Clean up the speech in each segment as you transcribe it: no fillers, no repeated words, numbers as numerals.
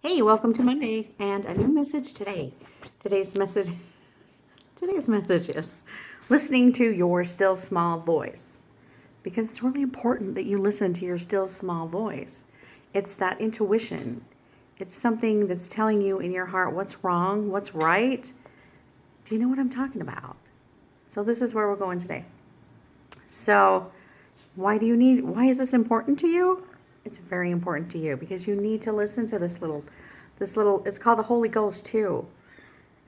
Hey, welcome to Monday and a new message today. Today's message today's message is listening to your still small voice. Because it's really important that you listen to your still small voice. It's that intuition. It's something that's telling you in your heart what's wrong, what's right. Do you know what I'm talking about? So this is where we're going today. So, why is this important to you? It's very important to you because you need to listen to this little it's called the Holy Ghost too.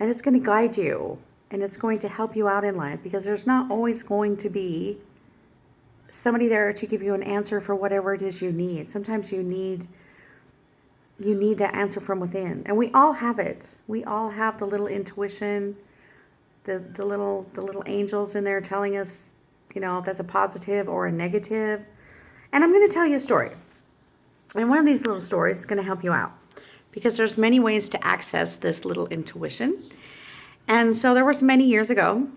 And it's going to guide you and it's going to help you out in life because there's not always going to be somebody there to give you an answer for whatever it is you need. Sometimes you need that answer from within. And we all have it. We all have the little intuition, the little angels in there telling us, if that's a positive or a negative. And I'm going to tell you a story. And one of these little stories is going to help you out because there's many ways to access this little intuition. And so there was many years ago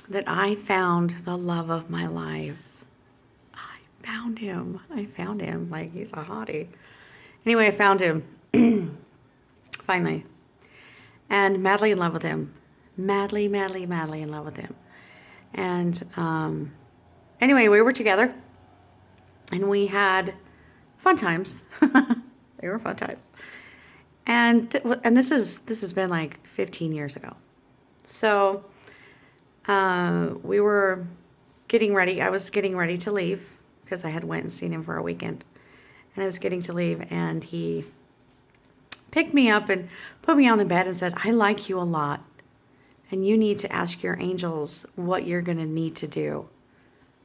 that I found the love of my life. I found him. Like he's a hottie. Anyway, I found him finally and madly in love with him. Madly, madly, madly in love with him. And anyway, we were together and we had fun times. They were fun times. And this has been like 15 years ago. So we were getting ready. I was getting ready to leave because I had went and seen him for a weekend. And I was getting to leave and he picked me up and put me on the bed and said, "I like you a lot. And you need to ask your angels what you're going to need to do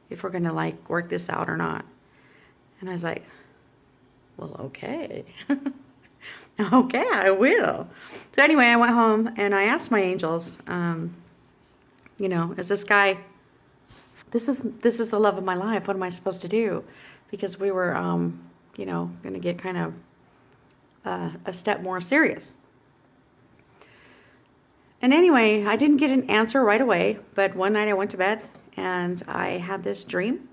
if we're going to like work this out or not." And I was like, "Well, okay." Okay, I will. So anyway, I went home and I asked my angels, is this guy, this is the love of my life. What am I supposed to do? Because we were, going to get kind of a step more serious. And anyway, I didn't get an answer right away, but one night I went to bed and I had this dream.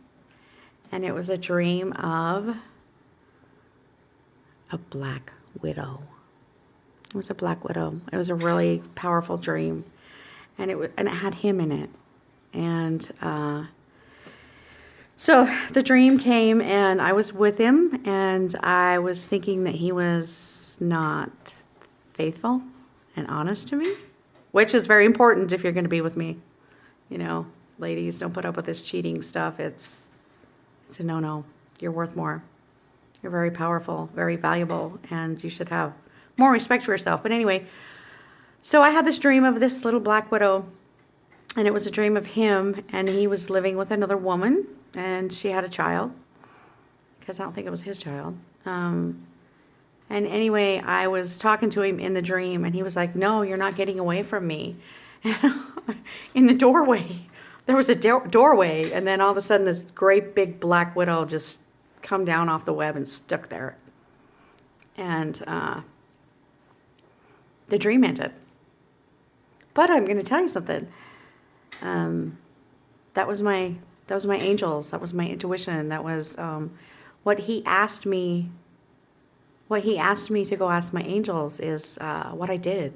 And it was a dream of a black widow. It was a black widow. It was a really powerful dream. And it had him in it. And so the dream came and I was with him and I was thinking that he was not faithful and honest to me, which is very important if you're going to be with me. Ladies, don't put up with this cheating stuff. It's a no-no. You're worth more. You're very powerful, very valuable, and you should have more respect for yourself. But anyway, so I had this dream of this little black widow, and it was a dream of him, and he was living with another woman, and she had a child, because I don't think it was his child. And anyway, I was talking to him in the dream, and he was like, "No, you're not getting away from me." In the doorway, there was a doorway, and then all of a sudden this great big black widow just come down off the web and stuck there. And the dream ended. But I'm going to tell you something. That was my angels. That was my intuition. That was what he asked me. What he asked me to go ask my angels is what I did.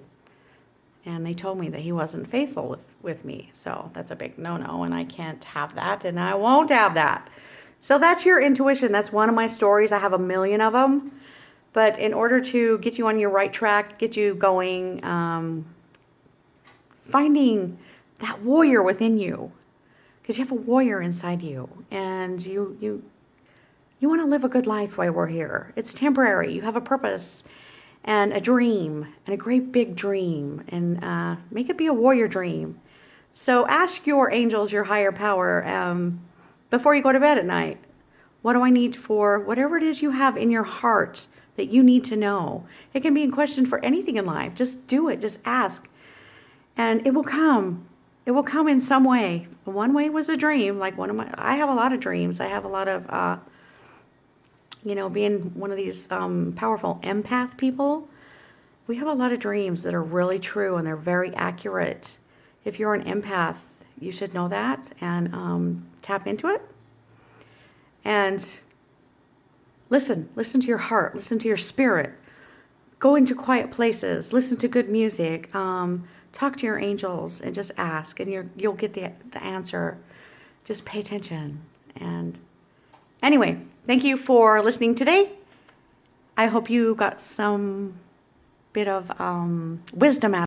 And they told me that he wasn't faithful with me. So that's a big no-no, and I can't have that, and I won't have that. So that's your intuition. That's one of my stories. I have a million of them. But in order to get you on your right track, get you going, finding that warrior within you, because you have a warrior inside you, and you want to live a good life while we're here. It's temporary. You have a purpose and a dream, and a great big dream, and make it be a warrior dream. So ask your angels, your higher power, before you go to bed at night, what do I need for whatever it is you have in your heart that you need to know? It can be a question for anything in life. Just do it. Just ask. And it will come. It will come in some way. One way was a dream. Like I have a lot of dreams. I have a lot of, being one of these powerful empath people, we have a lot of dreams that are really true and they're very accurate. If you're an empath, you should know that and tap into it. And listen to your heart, listen to your spirit. go into quiet places, listen to good music, talk to your angels and just ask, and you'll get the answer. Just pay attention. And anyway, thank you for listening today. I hope you got some bit of wisdom out